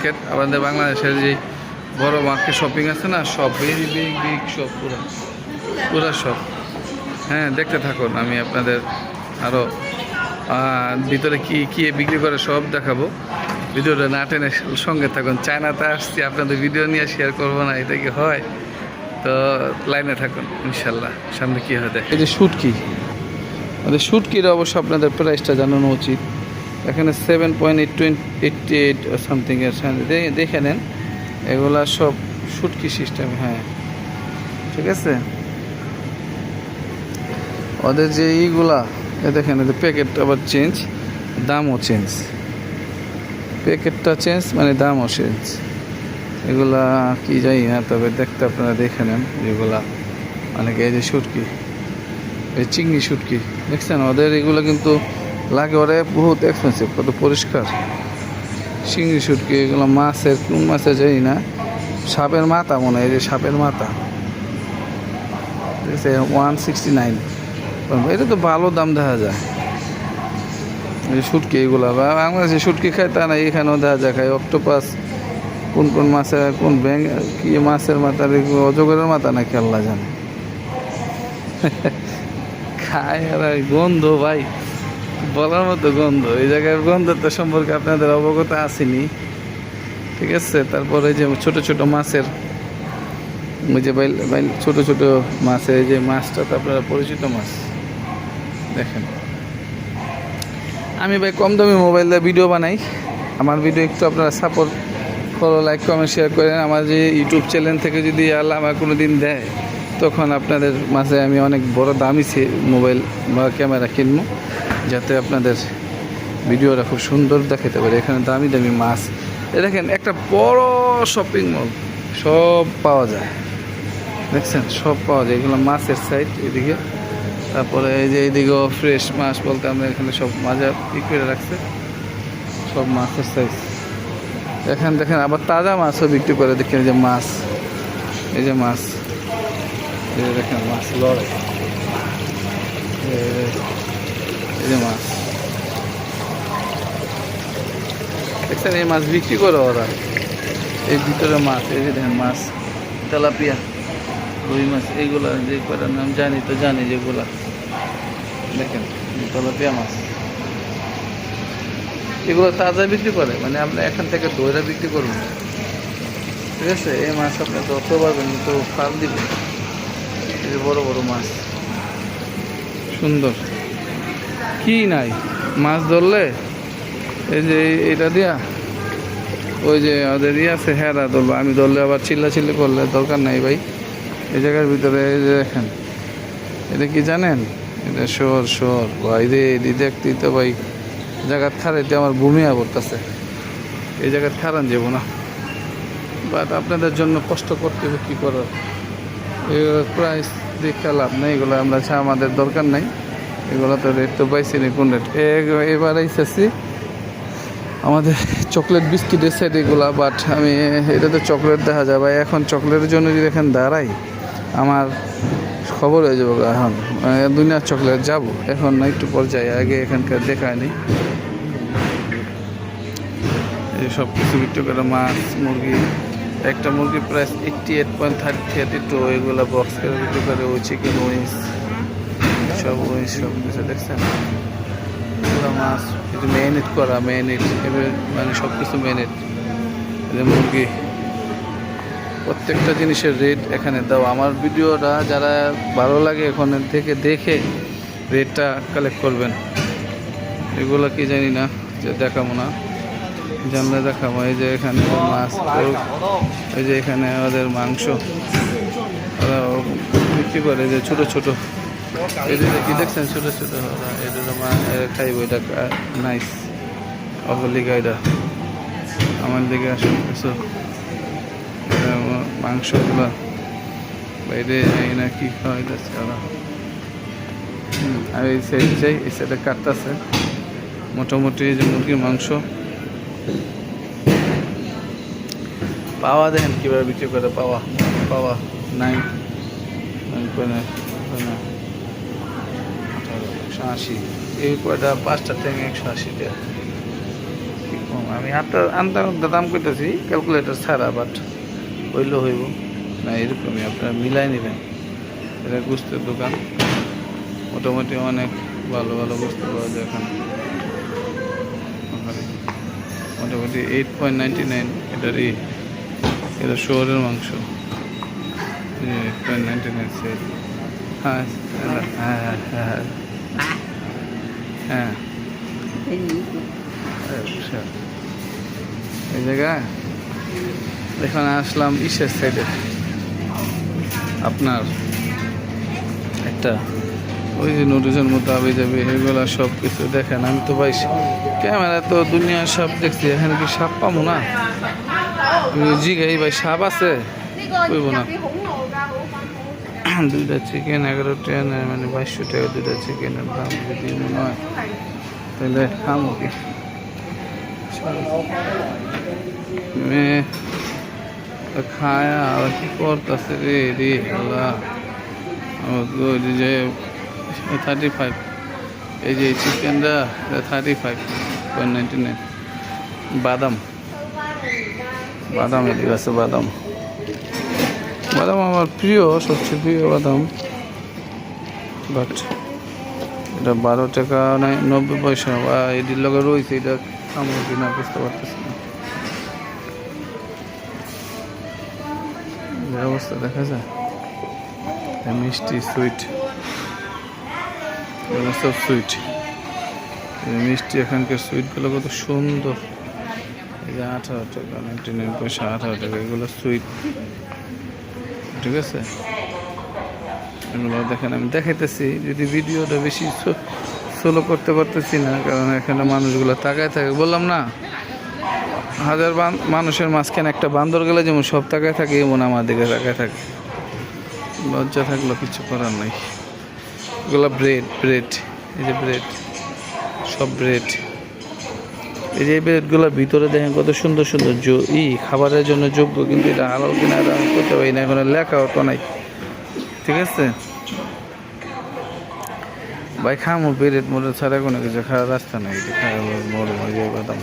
Market, আমাদের বাংলাদেশের যে বড় মার্কেট শপিং আছে না, সব ভেরি বিগ বিগ সব পুরা সব। হ্যাঁ, দেখতে থাকুন, আমি আপনাদের আরও ভিতরে কি কি বিক্রি করে সব দেখাবো। ভিডিওটা না টেনে সঙ্গে থাকুন। চায়নাতে আসছি, আপনাদের ভিডিও নিয়ে শেয়ার করবো না, এটা কি হয়? তো লাইনে থাকুন, ইনশাল্লাহ সামনে কী হয় দেখ। এই যে শুটকি, আমাদের শুটকির অবশ্য আপনাদের প্রাইসটা জানানো উচিত। এখানে 7.828 সামথিং এর দেখে নেন, এগুলা সব শুটকি সিস্টেম। হ্যাঁ, ঠিক আছে। ওদের যে এইগুলা দেখেন, এদের প্যাকেট আবার চেঞ্জ, দামও চেঞ্জ। প্যাকেটটা চেঞ্জ মানে দামও চেঞ্জ। এগুলা কি যাই না, তবে দেখতে আপনারা দেখে নেন যেগুলা অনেকে। এই যে শুটকি, এই চিংড়ি শুটকি দেখছেন, ওদের এগুলো কিন্তু লাগে ওরা বহুত এক্সপেন্সিভ, কত পরিষ্কার। চিংড়ি শুটকি এগুলো মাছের, কোন মাছের যাই না, সাপের মাথা মনে হয়, এই যে সাপের মাথা, ঠিক আছে। 169, এটা তো ভালো দাম দেখা যায়। এই শুটকি এগুলো বাংলাদেশে শুটকি খায় তা না, এখানেও দেখা যায় খায়। অক্টোপাস, কোন কোন মাছের, কোন ব্যাং কি মাছের মাথা, অজগরের মাথা না খেলা জানে খায়। আর গন্ধ ভাই বলার মতো গন্ধ, এই জায়গার গন্ধটা সম্পর্কে আপনাদের অবগত আসেনি, ঠিক আছে। তারপরে যে ছোট ছোট মাছের, ওই যে বাইল ছোট ছোট মাছের, এই যে মাছটা তো আপনারা পরিচিত মাছ দেখেন। আমি ভাই কম দামি মোবাইল দিয়ে ভিডিও বানাই। আমার ভিডিও একটু আপনারা support, follow, like, comment, share করেন। আমার যে ইউটিউব চ্যানেল থেকে যদি আল্লাহ আমার কোনো দিন দেয়, তখন আপনাদের মাঝে আমি অনেক বড় দামি মোবাইল বা ক্যামেরা কিনবো, যাতে আপনাদের ভিডিওটা খুব সুন্দর দেখাতে পারে। এখানে দামি দামি মাছ, দেখেন একটা বড় শপিং মল, সব পাওয়া যায়, দেখছেন সব পাওয়া যায়। এগুলো মাছের সাইড এদিকে। তারপরে এই যে এইদিকেও ফ্রেশ মাছ বলতে আমরা এখানে সব মাজা করে রাখছে, সব মাছের সাইজ। এখানে দেখেন আবার তাজা মাছও বিক্রি করে, দেখেন এই যে মাছ, এই যে মাছ, এই যে দেখেন মাছ লড়ে, এই যে মাছ দেখছেন, এই মাছ বিক্রি করে ওরা। এই ভিতরে মাছ, এই যে দেখেন মাছ, তেলাপিয়া, রুই মাছ, এইগুলা যে কটার নাম জানি তো জানি, যেগুলা দেখেন তেলাপিয়া মাছ, এগুলো তাজা বিক্রি করে, মানে আপনি এখান থেকে ধরে বিক্রি করবেন, ঠিক আছে। এই মাছ আপনি ধরতে পারবেন, তো ফাল দিবেন। এই যে বড় বড় মাছ, সুন্দর, কি নাই মাছ ধরলে, এই যে এটা দিয়া ওই যে ওদের আছে হেরা ধরবো, আমি ধরলে আবার চিল্লি করলে দরকার নাই ভাই। এই জায়গার ভিতরে এই যে দেখেন, এটা কি জানেন, এটা শোর ভাই রে, দেখতেই তো ভাই জায়গার খারাইতে আমার ভূমিয়া পড়তেছে। এই জায়গার খারান যাবো না, বাট আপনাদের জন্য কষ্ট করতে হবে, কী করার। এগুলো প্রাইস দেখে লাভ নেই, এগুলো আমরা আমাদের দরকার নাই। এগুলো তো রেট তো পাইছি নি, কোন রেট। এবার আইসেছি আমাদের চকলেট বিস্কিটের সেট এগুলা, বাট আমি এটাতে চকলেট দেখা যায় ভাই। এখন চকলেটের জন্য যদি এখানে দাঁড়াই, আমার খবর হয়ে যাবো। এখন দুনিয়ার চকলেট যাবো এখন না, একটু পর যাই, আগে এখানকার দেখায়নি। এই সব কিছু বিক্রি করে, মাছ, মুরগি। একটা মুরগির প্রাইস 88.32, এগুলো বক্স করে বিক্রি করে। ওই চিকেন উইংস, সব উইংস, সব কিছু দেখছেন। এগুলো মাছ, একটু ম্যারিনেট করা, মানে সব কিছু ম্যারিনেট। মুরগি, প্রত্যেকটা জিনিসের রেট এখানে দাও। আমার ভিডিওটা যারা ভালো লাগে এখন থেকে দেখে রেটটা কালেক্ট করবেন। এগুলো কি জানি না, যে দেখাবো না, জানলে দেখাবো। এই যে এখানে মাছ, এই যে এখানে ওদের মাংস ওরা বিক্রি করে, যে ছোটো ছোটো, এই যে কি দেখছেন ছোটো ছোটো, এটা খাইব, এটা নাইস অগলিকা। এটা আমার দিকে আসলে কিছু মাংসগুলো বাইরে যাই না, কি খাওয়াইতেছে ওরা। আর এই সাইড যাই, এই সাইডে কাটতেছে মোটামুটি। এই যে মুরগির মাংস পাওয়া, দেখেন কীভাবে বিক্রি করে। পাওয়া 180, এই কয়টা 5টা থেকে 180 টাকা। কম। আমি আনতে দাম করতেছি ক্যালকুলেটার ছাড়া, বাট হইলেও হইব না, এরকমই আপনারা মিলাই নেবেন। এটা গোস্তের দোকান, মোটামুটি অনেক ভালো ভালো গোস্ত পাওয়া যায় এখানে। মোটামুটি 8.99 এটারই, এটা শহরের মাংস, 8.99 সেল। হ্যাঁ হ্যাঁ হ্যাঁ হ্যাঁ হ্যাঁ, আচ্ছা। এই জায়গায় এখানে আসলাম ইসের সাইডে, আপনার একটা ওই যে নুডলসের মতো আবে যাবে এগুলো সব কিছু দেখেন। আমি তো ভাই ক্যামেরা তো দুনিয়া সব দেখছি, এখানে কি সাপ পাবো না? আমি জিগাই ভাই সাপ আছে কইব না। দুইটা চিকেন 11 টাকা, মানে 2200 টাকা দুইটা চিকেনের দাম। যদি মনে হয় তাহলে খামো কি খায়া আর কি করতেছে রে রে আল্লাহ। যে 35, এই যে চিকেনটা 35.99। বাদাম বাদাম এদিকে আছে, বাদাম বাদাম আমার প্রিয়, সবচেয়ে প্রিয় বাদাম। বাট এটা 12 টাকা 90 পয়সা, বা এটির লগে রয়েছে, এটা আমার কিনা বুঝতে পারতেছি না। যে অবস্থা দেখা যায়, মিষ্টি সুইট, সব সুইট মিষ্টি। এখানকার সুইটগুলো কত সুন্দর। এই যে 18 টাকা 99 পয়সা, 18 টাকা, এগুলো সুইট, ঠিক আছে। এগুলো দেখেন, আমি দেখাইতেছি, যদি ভিডিওটা বেশি স্লো করতে পারতেছি না, কারণ এখানে মানুষগুলো তাকায় থাকে। বললাম না, হাজার মানুষের মাঝখানে একটা বান্দর গেলে যেমন সব তাকায় থাকে, এমন আমার দিকে তাকায় থাকে। লজ্জা থাকলেও কিছু করার নাই। এগুলো ব্রেড, এই যে ব্রেড, সব ব্রেড। এই যে ব্রেডগুলো ভিতরে দেখেন কত সুন্দর সুন্দর খাবারের জন্য যোগ্য, কিন্তু এটা হালাল কিনা এটা আমি করতে পারি না, এখন লেখাও তো নাই, ঠিক আছে ভাই। খামো ব্রেড মোড়ে ছাড়া কোনো কিছু খাওয়ার রাস্তা নেই। এটা খাওয়া মোড় মজা বাদাম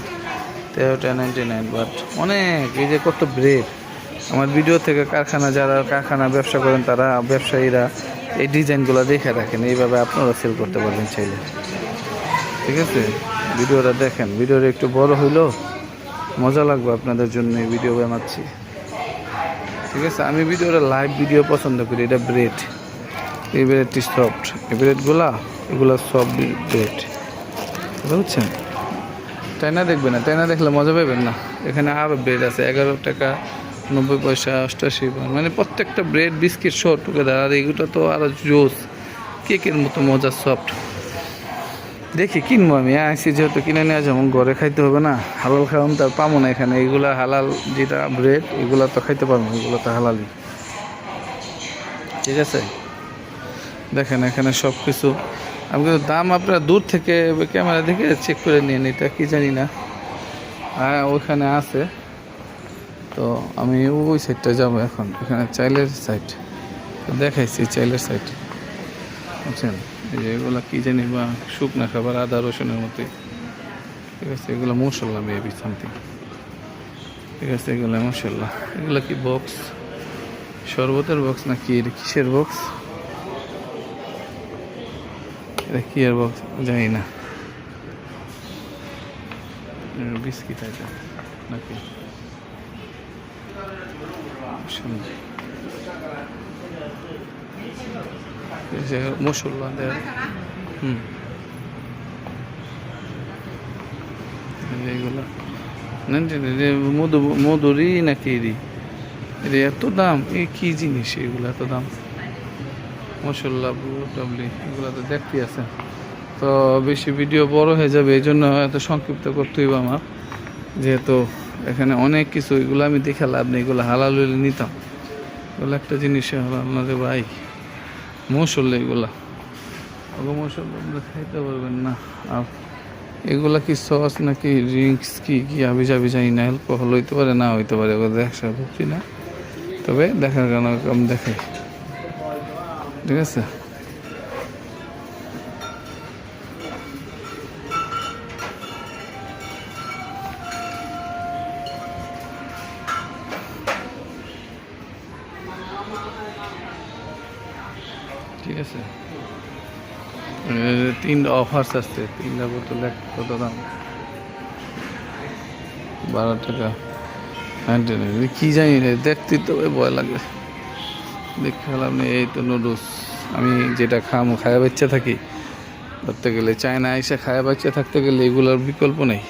13.99, বাট অনেক। এই যে কত ব্রেড। আমার ভিডিও থেকে যারা কারখানা ব্যবসা করেন, তারা ব্যবসায়ীরা এই ডিজাইনগুলো দেখে রাখেন, এইভাবে আপনারা সেল করতে পারবেন চাইলে, ঠিক আছে। ভিডিওটা দেখেন, ভিডিওটা একটু বড় হইলেও মজা লাগবে আপনাদের জন্য, এই ভিডিও বানাচ্ছি, ঠিক আছে। আমি ভিডিওটা লাইভ ভিডিও পছন্দ করি। এটা ব্রেড, এই ব্রেডটি সফট, এই ব্রেডগুলা এগুলো সব ব্রেড, বুঝছেন। টাইনা দেখবেন না, টাইনা দেখলে মজা পাবেন না। এখানে আরও ব্রেড আছে 11 টাকা 90 পয়সা, 88, মানে প্রত্যেকটা ব্রেড বিস্কিট সহ টুকেদার। আর এগুলো তো আরও জোস, কেকের মতো মজা, সফট। দেখি কিনবো, আমি আসি যেহেতু, কিনে নেওয়া যেমন ঘরে খাইতে হবে না। হালাল খাওয়ান তার পাবো না এখানে। এইগুলা হালাল, যেটা ব্রেড এগুলো তো খাইতে পারবো, এগুলো তো হালালই, ঠিক আছে। দেখেন এখানে সব কিছু। আমি কিন্তু দাম আপনারা দূর থেকে ক্যামেরা দেখে চেক করে নিয়ে নিই, এটা কি জানি না। হ্যাঁ ওইখানে আছে, তো আমি ওই সাইডটা যাবো এখন। এখানে চাইলের সাইড দেখাইছি, চাইলের সাইড, বুঝছেন। এই যে এগুলো কী জানি, বা শুকনা খাবার, আদা রসুনের মতোই, ঠিক আছে। এগুলো মশলা মেবি সামথিং, ঠিক আছে। এগুলো মশলা, এগুলো কি বক্স, শরবতের বক্স না কি, কিসের বক্স, এটা কি আর বক্স জানি না। বিস্কিট আছে নাকি মশলা দেয়। এইগুলো মধুরি নাকি রে, এত দাম, এই কি জিনিস এগুলো এত দাম? মশলা টাবলি এগুলো তো দেখতে আছে, তো বেশি ভিডিও বড় হয়ে যাবে, এই জন্য এত সংক্ষিপ্ত করতে হইব আমার, যেহেতু এখানে অনেক কিছু। এগুলো আমি দেখে লাভ নেই, এগুলো হালাল হইলে নিতাম। এগুলো একটা জিনিস হালাল না রে ভাই, মশলা এগুলা, ওগুলো মশলা আপনারা খাইতে পারবেন না। আর এগুলা কি সস নাকি ড্রিঙ্কস, কি কি আবি যাবি জানি না, অ্যালকোহল হইতে পারে, না হইতে পারে, ওগুলো দেখা বুঝছি না, তবে দেখার কারণে আমি দেখাই, ঠিক আছে। ঠিক আছে। 3টা অফার্স আসছে, 3টা বোতল কত দাম? 12 টাকা। কি জানি না, দেখতে তো ভয় লাগে, দেখতে পেলাম না। এই তো নুডলস, আমি যেটা খায়া বাচ্চা থাকি, ধরতে গেলে চায়না এসে খায়া বাচ্চা থাকতে গেলে এগুলোর বিকল্প নেই,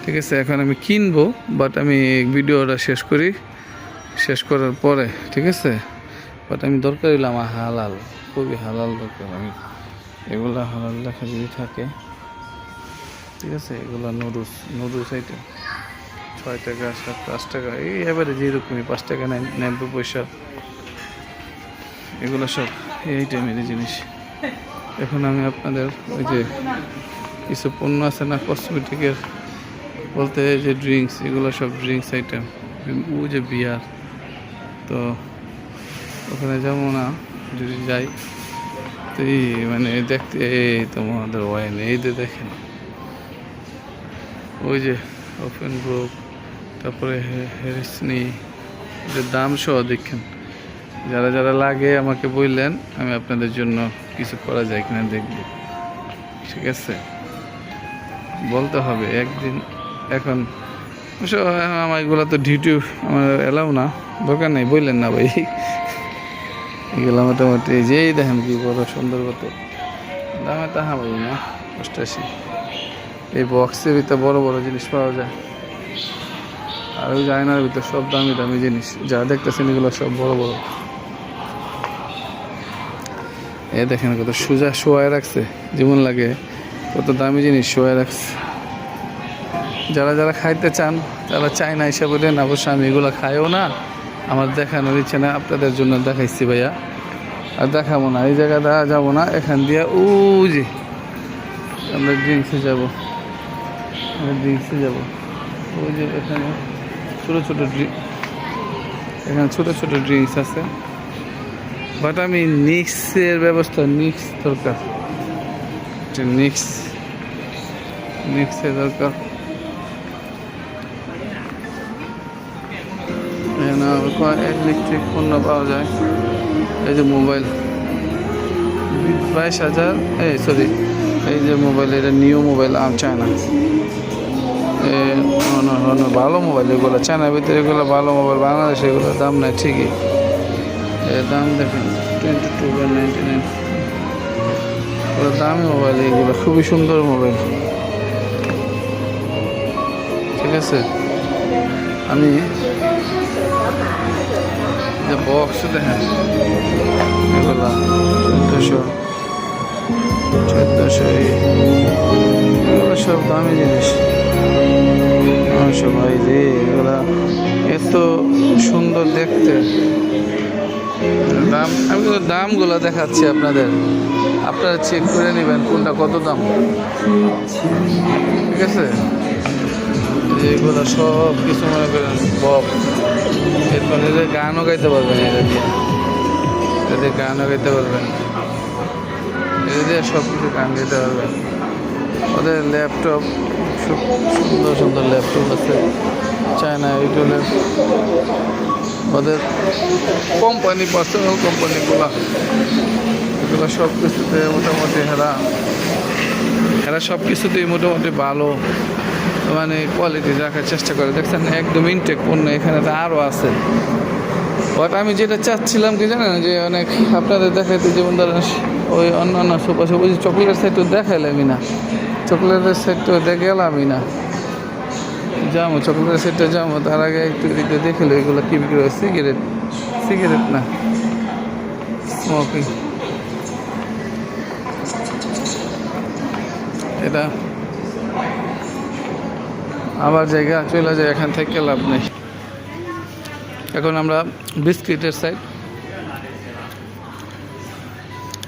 ঠিক আছে। এখন আমি কিনবো, বাট আমি ভিডিওটা শেষ করি, শেষ করার পরে, ঠিক আছে। বাট আমি দরকার হইলে আমার হালাল, খুবই হালাল দরকার। আমি এগুলা হালাল লেখা যদি থাকে, ঠিক আছে। এগুলো নুডলস আইটেম 6 টাকা, 7, 5 টাকা, এই এবারে যেরকমই 5 টাকা 90 পয়সা, এগুলো সব এই আইটেমের জিনিস। এখন আমি আপনাদের ওই যে কিছু পণ্য আছে না কসমেটিকের, বলতে যে ড্রিঙ্কস, এগুলো সব ড্রিঙ্কস আইটেম, ও যে বিয়ার, তো ওখানে যাবো না, যদি যাই তো এই মানে দেখতে, এই তোমাদের ওয়াইন, এই যে দেখেন ওই যে ওপেন ব্রুক, তারপরে হ্যারিসনি, এটার দাম সহ দেখেন। যারা যারা লাগে আমাকে বললেন, আমি আপনাদের জন্য কিছু করা যায় কিনা দেখব, ঠিক আছে। বলতে হবে একদিন। এখন আমার এগুলো তো ডিউটি আমার এলাও না, দরকার নেই, বললেন না ভাই। এগুলো মোটামুটি যেই দেখেন কি বড় সুন্দর কত দামে, তাহা ভাই না 88। এই বক্সের ভিতরে বড় বড় জিনিস পাওয়া যায়, আর ওই আয়নার ভিতরে সব দামি দামি জিনিস যা দেখতেছেন, এগুলো সব বড় বড়। এ দেখেন কত সোজা শোয়ায় রাখছে, যেমন লাগে কত দামি জিনিস শোয়ায় রাখছে। যারা যারা খাইতে চান, তারা চায় না হিসাবে দেন, অবশ্য আমি এগুলো খাইও না, আমার দেখানোর ইচ্ছে না, আপনাদের জন্য দেখাইছি ভাইয়া, আর দেখাবো না। এই জায়গাটা যাবো না, এখান দিয়ে ও যে আমরা ড্রিঙ্কসে যাবো, ওই যে এখানে ছোটো ছোটো এখানে ছোটো ছোটো ড্রিঙ্কস আছে, বাট আমি নিক্সের ব্যবস্থা, নিক্স দরকার, নিক্সের দরকার। ইলেকট্রিক পণ্য পাওয়া যায়, এই যে মোবাইল 22,000, এই যে মোবাইল, এটা নিউ মোবাইল, চায়না, ভালো মোবাইল এগুলো, চায়নার ভিতরে এগুলো ভালো মোবাইল, বাংলাদেশে এগুলোর দাম নেই ঠিকই, এর দাম দেখেন 22.99, এগুলো দামি মোবাইল, এগুলো খুবই সুন্দর মোবাইল, ঠিক আছে। আমি যে বক্স দেখেন, এগুলা 1400, এগুলো সব দামি জিনিস। ভাই রে, এগুলা এত সুন্দর দেখতে, দাম আমি কিন্তু দামগুলো দেখাচ্ছি আপনাদের, আপনারা চেক করে নেবেন কোনটা কত দাম, ঠিক আছে। এগুলো সব কিছু মনে করেন বক্স, এরপর এদের গানও গাইতে পারবেন, এদের গানও গাইতে পারবেন, এদের সব কিছু গান গাইতে পারবেন। ওদের ল্যাপটপ, খুব সুন্দর সুন্দর ল্যাপটপ আছে, চায়না এইগুলো ওদের কোম্পানি, পার্সোনাল কোম্পানিগুলো, এগুলো সব কিছুতে মোটামুটি এরা সব কিছুতেই মোটামুটি ভালো, মানে কোয়ালিটি রাখার চেষ্টা করে। দেখছেন একদম ইনটেক পণ্য, এখানে তো আরও আছে। বাট আমি যেটা চাচ্ছিলাম কি জানেন, যে অনেক আপনাদের দেখাইতে, যেমন ধরেন ওই অন্যান্য ওই চকলেটের সাইডও দেখাইলামই না, চকলেটের সাইডটাও গেলামই না, যাবো চকলেটের সাইডটা যাবো, তার আগে একটু এদিকে দেখলো এগুলো কী বিক্রি হয়। সিগারেট না, স্মোকিং, এটা আবার জায়গা চলে যায়, এখান থেকে লাভ নেই। এখন আমরা বিস্কিটের সাইড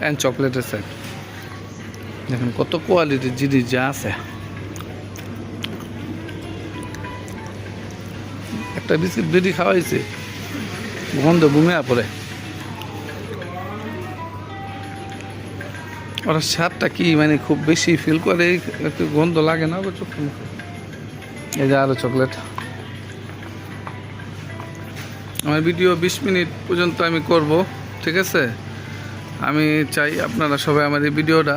অ্যান্ড চকলেটের সাইড, দেখুন কত কোয়ালিটির জিনিস যা আছে। একটা বিস্কিট বেরি খাওয়াইছে, গন্ধ ঘুমিয়ে পড়ে, ওরা স্বাদটা কি মানে খুব বেশি ফিল করে, একটু গন্ধ লাগে না আবার চোখে মুখে। এই যে আরও চকলেট। আমার ভিডিও 20 মিনিট পর্যন্ত আমি করব, ঠিক আছে। আমি চাই আপনারা সবাই আমার এই ভিডিওটা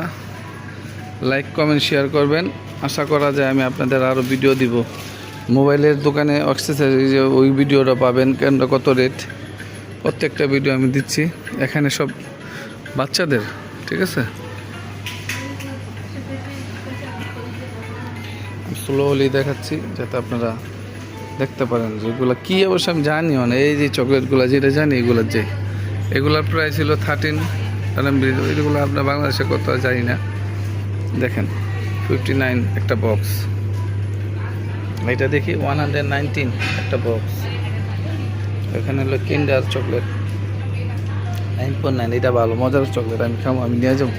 লাইক কমেন্ট শেয়ার করবেন। আশা করা যায় আমি আপনাদের আরও ভিডিও দিব। মোবাইলের দোকানে অ্যাক্সেসরি যে ওই ভিডিওটা পাবেন, কেন কত রেট, প্রত্যেকটা ভিডিও আমি দিচ্ছি। এখানে সব বাচ্চাদের, ঠিক আছে। স্লোলি দেখাচ্ছি যাতে আপনারা দেখতে পারেন যে এগুলো কী। অবশ্য আমি জানিও না, এই যে চকলেটগুলো যেটা জানি এগুলোর যে এগুলোর প্রাইস ছিল 13 RMB। এগুলো আপনার বাংলাদেশে কত জানি না। দেখেন 59 একটা বক্স, এটা দেখি 119 একটা বক্স। এখানে হলো কিন্ডার চকলেট 9.9, এটা ভালো মজার চকলেট, আমি খাবো, আমি নিয়ে যাবো।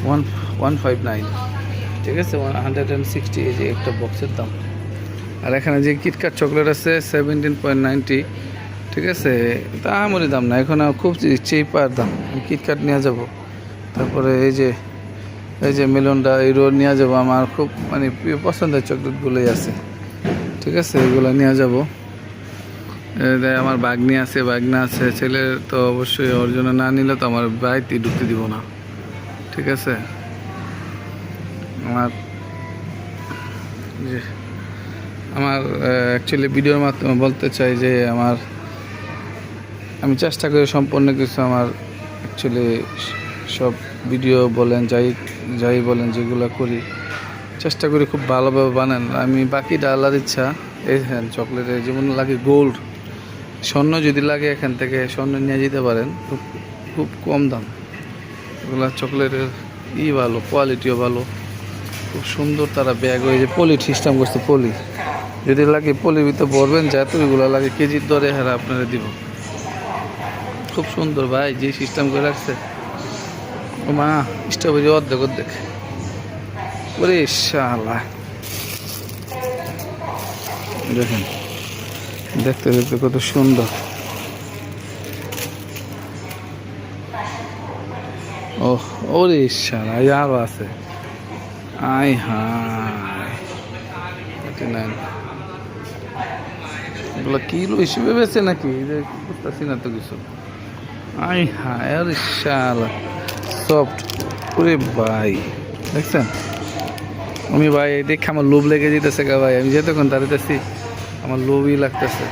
159, ঠিক আছে, 160 এই যে একটা বক্সের দাম। আর এখানে যে কিটক্যাট চকলেট আছে 17.90, ঠিক আছে, তা আমারই দাম না, এখন খুব চিপার দাম। আমি কিটক্যাট নিয়ে যাব। তারপরে এই যে মেলনটা এরও নিয়ে যাবো। আমার খুব মানে প্রিয় পছন্দের চকলেটগুলোই আছে, ঠিক আছে, এগুলো নিয়ে যাব। আমার বাগনি আছে, বাগনা আছে, ছেলের তো অবশ্যই ওর জন্য না নিলে তো আমার বাড়িতে ঢুকতে দিব না, ঠিক আছে। আমার অ্যাকচুয়ালি ভিডিওর মাধ্যমে বলতে চাই যে আমি চেষ্টা করি সম্পূর্ণ কিছু আমার অ্যাকচুয়ালি সব ভিডিও বলেন যাই বলেন যেগুলো করি চেষ্টা করি খুব ভালোভাবে বানান। আমি বাকিটা আল্লাহর ইচ্ছা। এই হ্যাঁ চকলেটে যেমন লাগে গোল্ড, স্বর্ণ যদি লাগে এখান থেকে স্বর্ণ নিয়ে যেতে পারেন, খুব খুব কম দাম। এগুলো চকলেটের ভালো, কোয়ালিটিও ভালো, খুব সুন্দর। তারা ব্যাগ হয়ে যে পলি সিস্টেম করছে, পলি যদি লাগে পলির ভিতরে ভরবেন, যত এগুলো লাগে কেজির দরে হারা আপনারা দিব। খুব সুন্দর ভাই, যে সিস্টেম করে রাখছে। ও মা, স্ট্রবেরি অর্ধেক ওরে শালা, দেখেন দেখতে দেখতে কত সুন্দর। ওরে শালা, আরো আছে। আই হাই, এগুলো কিলো হিসেবে বেছে নাকি বুঝতেছি না তো কিছু। আই হাই, আরে শালা সফট। ওরে ভাই দেখছেন, আমি ভাই দেখে আমার লোভ লেগে যেতেছে গা ভাই। আমি যেতক্ষণ দাঁড়িয়েছি আমার লোভই লাগতেছে।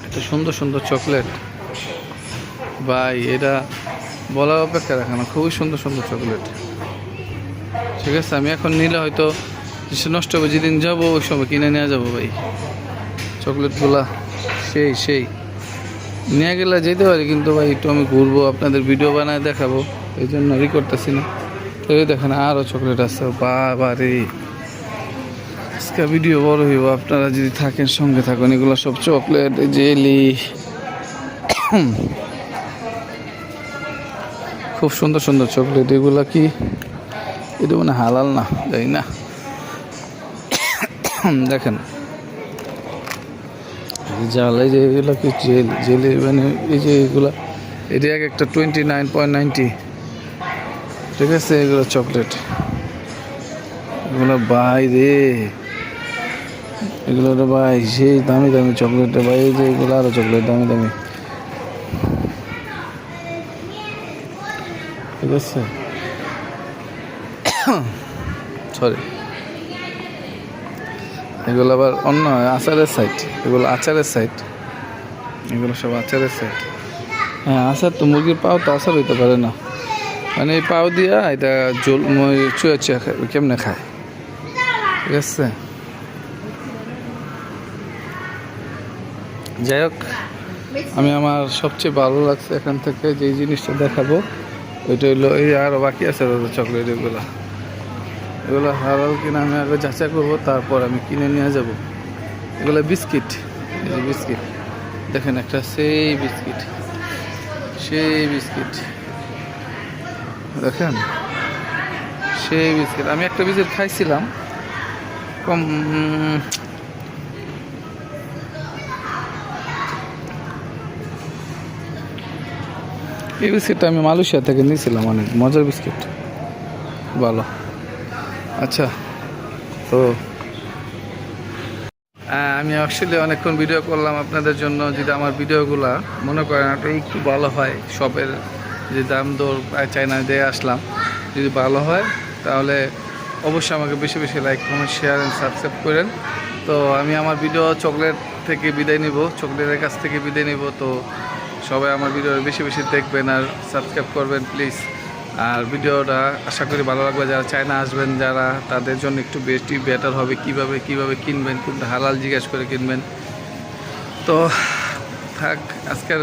এত সুন্দর সুন্দর চকলেট ভাই, এটা বলার অপেক্ষা রাখে না। খুবই সুন্দর সুন্দর চকলেট, ঠিক আছে। আমি এখন নিলে হয়তো নষ্ট হবে, যেদিন যাবো ওই সময় কিনে নিয়ে যাবো ভাই চকলেটগুলা। সেই নিয়ে গেলে যেতে পারি, কিন্তু ভাই একটু আমি ঘুরবো, আপনাদের ভিডিও বানায় দেখাবো, এই জন্য করতেছি না। তো এই দেখেন আরও চকলেট আছে বাবা রে। আজকে ভিডিও বড় হইব, আপনারা যদি থাকেন সঙ্গে থাকুন। এগুলো সব চকলেট, জেলি, খুব সুন্দর সুন্দর চকলেট। এগুলা কি এটা মানে হালাল না জানি না। দেখেন জাল, এই যে এগুলো কি জেলি মানে এই যে এগুলা, এটা এক একটা 29.90, ঠিক আছে। এগুলো চকলেট, এগুলো ভাই রে, এগুলো ভাই সেই দামি দামি চকলেট ভাই। এই যে এগুলো আরো চকলেট দামি দামি, ঠিক আছে। সরি, এগুলো আবার অন্য আচারের সাইড, এগুলো আচারের সাইড, এগুলো সব আচারের সাইড। হ্যাঁ আচার তো, মুরগির পাও তো আচার হইতে পারে না, মানে এই পাও দিয়া এটা জল চুয়া খায়, কেমনে খায়, ঠিক আছে। যাই হোক, আমি আমার সবচেয়ে ভালো লাগছে এখান থেকে যে জিনিসটা দেখাবো ওইটা হইলো এই আরও বাকি আছে চকলেট। এগুলো হালাল কিনা আমি আগে যাচাই করবো, তারপর আমি কিনে নিয়ে যাব। এগুলো বিস্কিট, এই যে বিস্কিট দেখেন একটা, সেই বিস্কিট দেখেন, সেই বিস্কিট। আমি একটা বিস্কিট খাইছিলাম কম, এই বিস্কিটটা আমি মালয়েশিয়া থেকে নিয়েছিলাম, অনেক মজার বিস্কিট, ভালো। আচ্ছা, তো আমি অ্যাকচুয়ালি অনেকক্ষণ ভিডিও করলাম আপনাদের জন্য। যদি আমার ভিডিওগুলা মনে করেন এটা একটু ভালো হয়, শপের যে দাম দর চাইনা দিয়ে আসলাম, যদি ভালো হয় তাহলে অবশ্যই আমাকে বেশি বেশি like comment share and subscribe করেন। তো আমি আমার ভিডিও চকলেট থেকে বিদায় নিব, চকলেটের কাছ থেকে বিদায় নিব। তো সবাই আমার ভিডিও বেশি বেশি দেখবেন আর সাবস্ক্রাইব করবেন প্লিজ। আর ভিডিওটা আশা করি ভালো লাগবে। যারা চায়না আসবেন যারা, তাদের জন্য একটু বেশি বেটার হবে কিভাবে কিনবেন, কোনটা হালাল জিজ্ঞেস করে কিনবেন। তো থাক আজকের